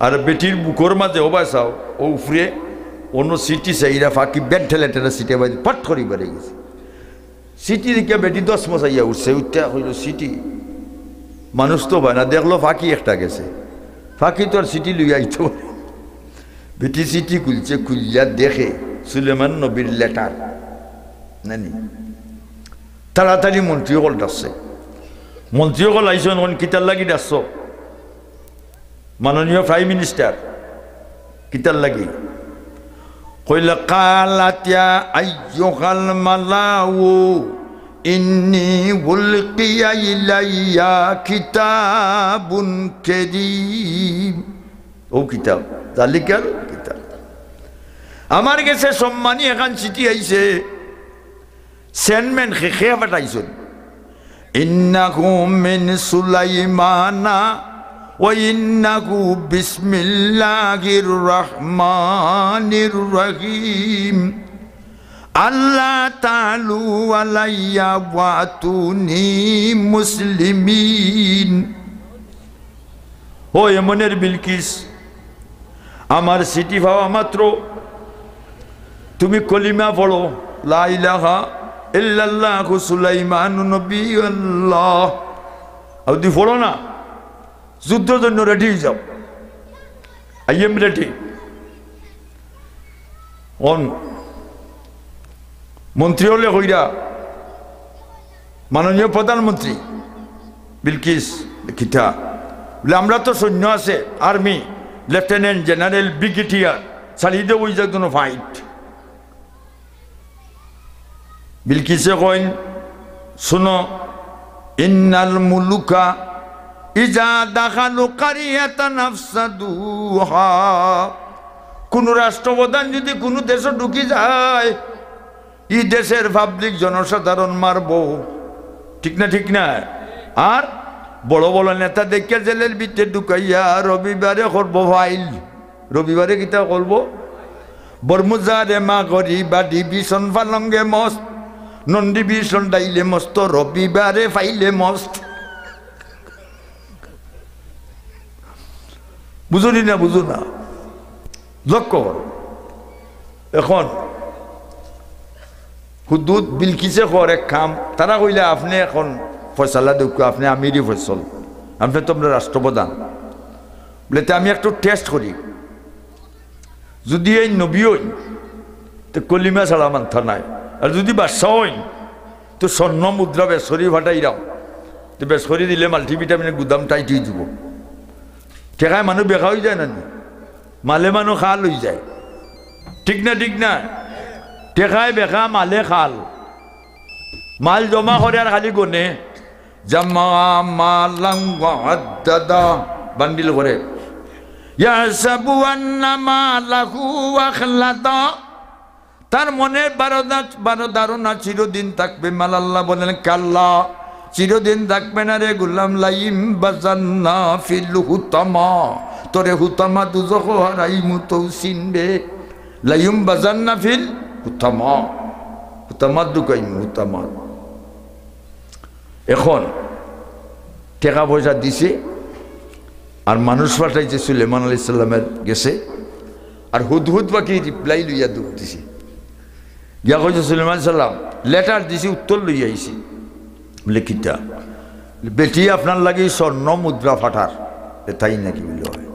আর বেটির বুকর মাঝে ও বাঁচাও ও উপরে অন্য সিটি চাইরা ফাঁকি ভেন্টিলেটারের সিটে বাজে পট করি বেড়ে গেছে। সিটি দিকে বেটি 10 মশাইয়া উঠছে, উঠতে হইল সিটি মানুষ তো হয় না, দেখলো ফাঁকি একটা গেছে, ফাঁকি তো আর সিটি লইয়া আইতো। বেটি সিটি খুলছে, খুলিয়া দেখে সুলেমান নবীর লেটার নানি। তাড়াতাড়ি মন্ত্রীসকল ডাকছে, মন্ত্রীসকল আইসন কিতার লাগি ডাকছ? মাননীয় প্রাইম মিনিস্টার কিতার লাগি? কইলা কালাতিয়া আইয়ুহাল মালাউ ইন্নী উলকিয়া ইলাইয়া কিতাবুন কারীম। ও কিতাব জালিকার কিতাব, আমার কাছে সম্মানী এখন চিঠি আইছে, সেন্টমেন্ট খেয়ে পাঠাইছেন। ইন্নাহু মিন সুলাইমানা ওয়া ইন্নাহু বিসমিল্লাহির রহমানির রহিম আল্লাহ তাআলু আলাইয়া ওয়াতুনি মুসলিমিন। ও এমনের বিলকিস, আমার সিটি পাওয়া মাত্র তুমি কলিমা পড়ো, লা ইলাহা ইল্লাল্লাহু সুলাইমানুন নবিয়ুল্লাহ। আর যদি পড়ো না, যুদ্ধের জন্য রেডি হয়ে যাও, আই এম রেডি। অন মন্ত্রী হলে হইরা মাননীয় প্রধানমন্ত্রী বিলকিস খিতা বলে আমরা তো সৈন্য আছে, আর্মি, লেফটেন্যান্ট জেনারেল, ব্রিগেডিয়ার, চালিয়ে দেবো ওই জন্য ফাইট। বিলকিসে কইন শুনো, ইন্নাল মুলুকা ইজা দাখালু কারিয়াতান আফসাদুহা। কোন রাষ্ট্রপ্রধান যদি কোনো দেশে ঢুকি যায়, এই দেশের পাবলিক জনসাধারণ মারবো, ঠিক না ঠিক না? আর বড় বড় নেতা দেখে জেলের ভিতরে ঢুকাইয়া রবিবারে করবো ফাইল। রবিবারে কিতা করবো? বরমুজারে মা গরি বা ডিভিশন ফালঙ্গে মস্ত, নন ডিভিশন ডাইলে মস্ত, রবিবারে ফাইলে মস্ত। বুঝুনি না? বুঝু না? লক্ষ্য করো। এখন হুদহুদ বিলকিসে কর এক কাম, তারা কইলে আপনি এখন ফয়সালা দেখো, আপনি আমিরই ফয়সল, আপনি তো আমরা রাষ্ট্রপ্রধান, বলে তো আমি একটু টেস্ট করি, যদি এই নবী হই তো কলিমা ছাড়া মানথা নাই, আর যদি বাদশাহ হই তো স্বর্ণ মুদ্রা বেসরি ফাটাইরাও, তো বেসরি দিলে মাল্টিভিটামিনের গুদাম টাইট হয়ে যাব। ঠেকায় মানুষ বেকা হয়ে যায় না, মালে মানুষ খাল হয়ে যায়, ঠিক না ঠিক না? ঠেকায় বেকা, মালে খাল, মাল জমা করে আর খালি গনে জামা মালাম ওয়াদাদা বান্ডিল করে, ইয়াসাবু আন্না মালাহু আখলাদা, তার মনে বারো ধারণা চিরদিন থাকবে। মাল আল্লাহ বলেন কাল্লা, চিরদিন থাকবে না রে গুলাম, লাইম বাজান্না ফিল হুতামা, তোরে হুতামা দুজখ হারাইমু তো চিনবে, লাইম বাজান্না ফিল হুতামা, হুতামা দুকাইমু হুতামা। এখন টাকা পয়সা দিছে, আর মানুষ পাঠাইছে সুলেমান আলাইহিস সালামের গেছে আর হুদহুদ পাখি রিপ্লাই লইয়া দুঃখ দিছি গিয়া কইছে সুলেমান সালাম লেটার দিছি উত্তর লইয়া আইছি বলে কিটা বেটি আপনার লাগে স্বর্ণ মুদ্রা ফাটার তাই নাকি বলে হয়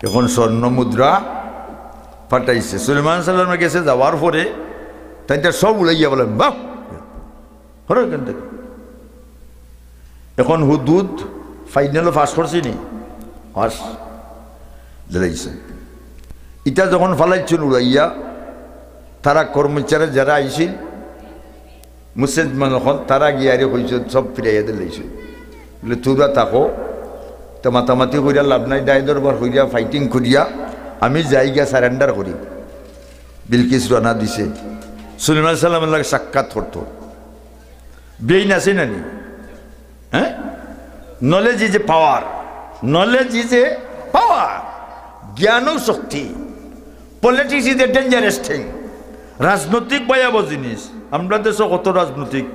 এখন স্বর্ণ মুদ্রা ফাটাইছে সুলেমান সালামের গেছে যাওয়ার পরে তাইটা সব উড়াইয়া বলেন বাহ হরে কেন থেকে এখন হুদহুদ ফাইনালও পাস করছি নি পাস দিলাইছে ইটা যখন ফালাইছেন উড়াইয়া তারা কর্মচারী যারা আইছিল মুসলমান তারা গিয়ারে কইছে সব ফিরাইয়া দিলাইছে বলে তোরা থাকো তো মাতামাতি করিয়া লাভ নাই দায় দরবার করিয়া ফাইটিং করিয়া আমি যাইগা সারেন্ডার করি বিলকিস রানা দিছে সুলেমান সালামের লাগে সাক্ষাৎ করতো বেইন আছে নানি হ্যাঁ knowledge is a power knowledge is a power জ্ঞান ও শক্তি politics is a dangerous thing রাজনৈতিক ভয়াবহ জিনিস আমরা দেশে কত রাজনৈতিক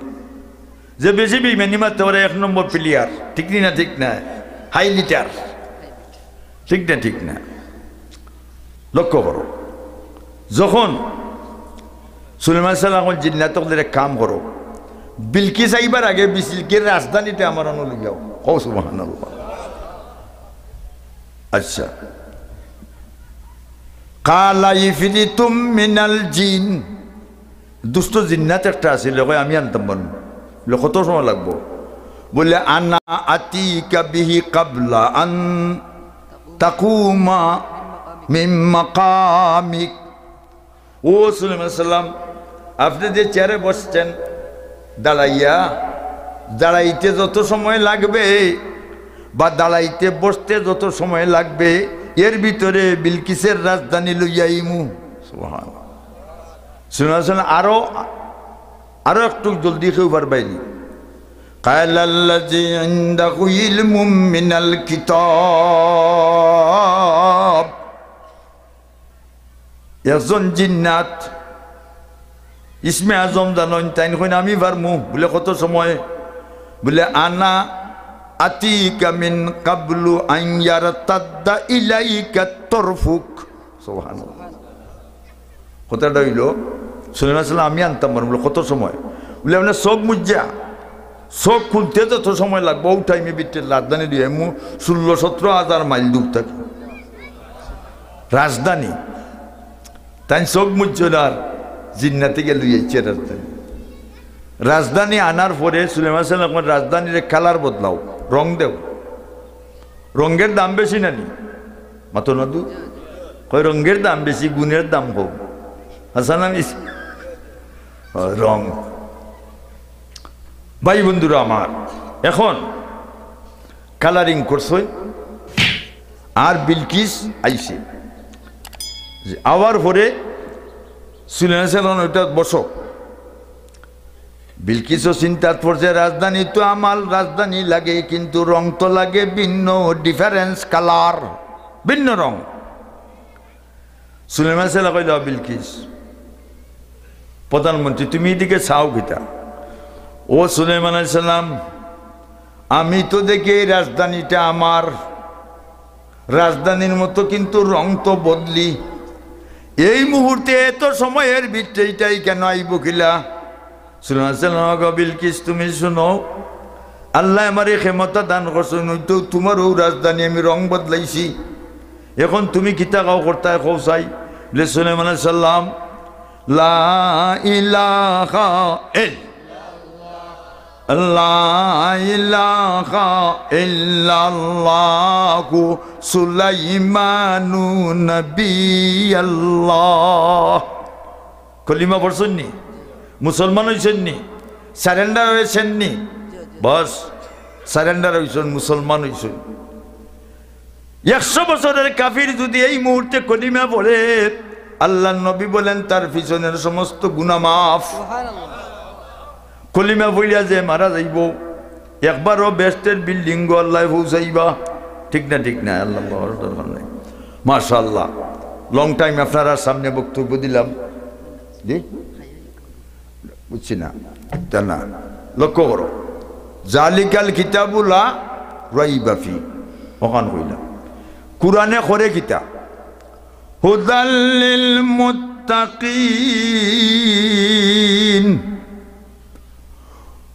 যে বেশি বেইমানি মারতে পারে 1 নম্বর প্লেয়ার ঠিক না ঠিক না হাই লিটার ঠিক না লক্ষ্য করো যখন সুলেমান সালাম জিন্নাতকদের কাম করো বিলকিস আইবার আগে বিলকিসের রাজধানীতে আমার অনুলিয়াও ও সুবহানাল্লাহ আচ্ছা কালা ইফরিতুম মিনাল জিন দুষ্ট জিন্নাত একটা আছিল আমি আনতাম বলুন বলে কত সময় লাগবো বলে আনা আতিকা বিহি কাবলা আন তাকুমা মিন মাকামিক ও সুলেমান সালাম আপনি যে চেয়ারে বসছেন দাঁড়াইতে যত সময় লাগবে বা দাঁড়াইতে বসতে যত সময় লাগবে এর ভিতরে বিলকিসের রাজধানী লইয়া ইমু সুবহানাল্লাহ শুনছেন আরো একটু জলদি কেউ পারবাইনি কালাল্লাযী ইনদাহু ইলমুম মিনাল কিতাব একজন জিন্নাত ইসমে আজম জানেন তাই কইন আমি পারমু বলে কত সময় বলে আনা আতিকা মিন কাবলু আন ইয়ারতাদ্দা ইলাইকা তরফুক সুবহানাল্লাহ কথাটা হইল সুলেমান সালাম আমি আনতাম বলে কত সময় বলে আপনি চোখ মুজ্জা চোখ খুলতে যত সময় লাগবে ও টাইমে বিটে রাজধানী দিয়ে মু 16-17 হাজার মাইল দূর থাকি রাজধানী তাই চোখ মুজ্জার জিন্নাতে গিয়ে লইয়াছে রাজধানী আনার পরে সুলেমান সালাম রাজধানীর কালার বদলাও রং দেও রঙের দাম বেশি নানি মাতো নাদু কয় রঙের দাম বেশি গুণের দাম কম হাসান আমি রং ভাই বন্ধুরা আমার এখন কালারিং করছে আর বিলকিস আইছে আওয়ার পরে সুলেমান সালাম ওইটা বসো বিলকিসও চিন্তাত পড়ছে রাজধানী তো আমার রাজধানী লাগে কিন্তু রং তো লাগে ভিন্ন ডিফারেন্স কালার ভিন্ন রং সুলেমান সালাম কইল বিলকিস প্রধানমন্ত্রী তুমি এদিকে চাও কিতা ও সুলেমান আলাইহিস সালাম আমি তো দেখি এই রাজধানীটা আমার রাজধানীর মতো কিন্তু রং তো বদলি এই মুহূর্তে এত সময়ের ভিতরেইটাই কেন আইব কিলা সুলেমান সালাম বিলকিস তুমি শুনো আল্লাহ আমার এই ক্ষমতা দান করছেন তো তোমারও রাজধানী আমি রং বদলাইছি এখন তুমি কিতা কাও করতে কও চাই বলে সুলেমান আলাইহিস সালাম লা ইলাহা ইল্লাল্লাহু সুলাইমানু নবিয়াল্লাহ কলিমা পড়ছেন নি মুসলমান হয়েছেন নি সারেন্ডার হয়েছেন নি বস সারেন্ডার হয়েছেন মুসলমান হয়েছেন 100 বছরের কাফির যদি এই মুহূর্তে কলিমা পড়ে আল্লাহ নবী বলেন তার পিছনের সমস্ত গুনাহ মাফ কলিমা পড়িয়া যে মারা যাইব একবারও বেস্টের বিল্ডিং গো আল্লাহ পৌঁছাইবা ঠিক না আল্লাহ দরকার নাই মাশাআল্লাহ লং টাইম আপনারা সামনে বক্তব্য দিলাম জি বুঝছি না লক্ষ্য করো জালিকাল কিতাবুলা রাইবা ফি ওখান কইলাম কুরআনে করে কিতা হুদাল্লিল মুত্তাকিন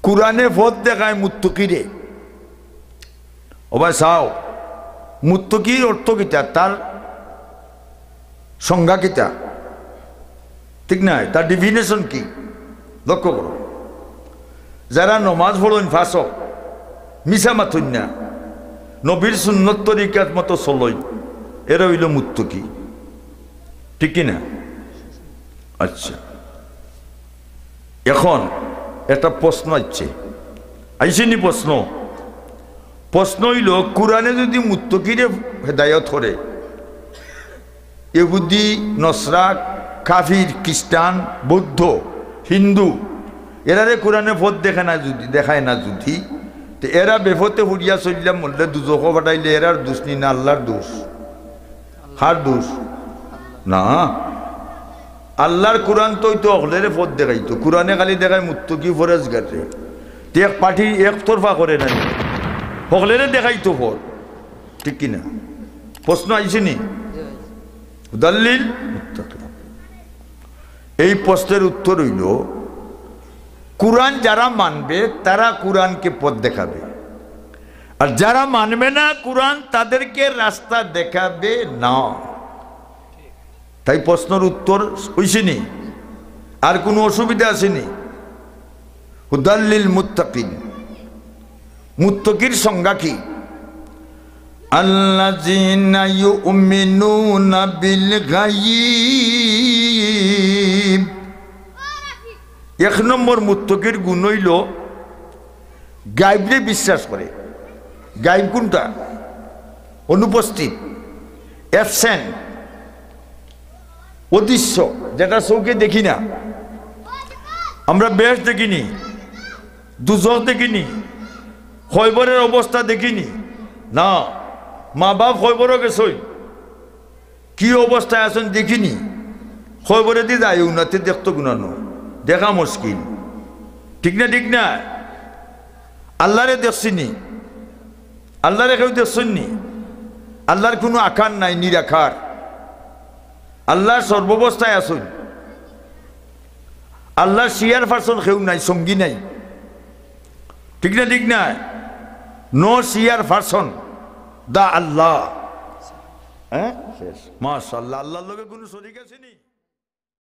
কুরআনে পথ দেখায় মুত্তাকিরে ওবাই চাও মুত্তাকির অর্থ কিতা তার সংজ্ঞা কিতা ঠিক না তার ডিফিনেশন কি লক্ষ্য করো যারা নমাজ পড়েন ফাঁসক মিছা মাথুন না নবীর সুন্নত তরিকার মতো চলই এরা হইল মুত্তাকি ঠিক কিনা আচ্ছা এখন একটা প্রশ্ন আইসেনি প্রশ্ন হইল কুরআনে যদি মুত্তাকিরে হেদায়ত করে ইহুদি নসরা কাফির খ্রিস্টান বৌদ্ধ হিন্দু এরারে কোরআনে পথ দেখায় না যদি তো এরা বেফতে হুড়িয়া চললাম বললে দুজক ফাটাইলে এরার দোষ নি না আল্লাহর দোষ হার দোষ না আল্লাহর কোরআন তো অকলেরে পথ দেখাইতো কোরআনে খালি দেখায় মুত্তাকি ফরেজগারে তে এক পার্টি একতরফা করে না সকলেরে দেখাইতো পথ ঠিক কিনা প্রশ্ন আইসেনি হুদাল্লিল মুত্তাকিন এই প্রশ্নের উত্তর হইল কুরআন যারা মানবে তারা কুরআনকে পথ দেখাবে আর যারা মানবে না কুরআন তাদেরকে রাস্তা দেখাবে না তাই প্রশ্নের উত্তর হইছেনি আর কোনো অসুবিধা আসেনি হুদাল্লিল মুত্তাকিন মুত্তাকির সংজ্ঞা কি আল্লাযীনা ইউমিনুনা বিল গায়ব এক নম্বর মুত্তাকির গুণ হইল গায়বরে বিশ্বাস করে গায়ব কোনটা অনুপস্থিত অ্যাবসেন্ট অদৃশ্য যেটা চোখে দেখি না আমরা বেশ দেখিনি দুজক দেখিনি খয়বরের অবস্থা দেখিনি না মা বাপ খয়বরও গেছই কি অবস্থায় আছেন দেখিনি খয়বরে দিয়ে যায় উনাতে দেখতো গুণানো দেখা মুশকিল ঠিক না আল্লাহরে দেখছিনি আল্লাহরে কেউ দেখছেননি আল্লাহর কোনো আকার নাই নিরাকার আল্লাহর সর্বাবস্থায় আসুন আল্লাহর শিয়ার পার্সন কেউ নাই সঙ্গী নাই ঠিক না নো শিয়ার পার্সন দা আল্লাহ হ্যাঁ মাশাআল্লাহ আল্লাহর লগে কোনো শরীক আছে নি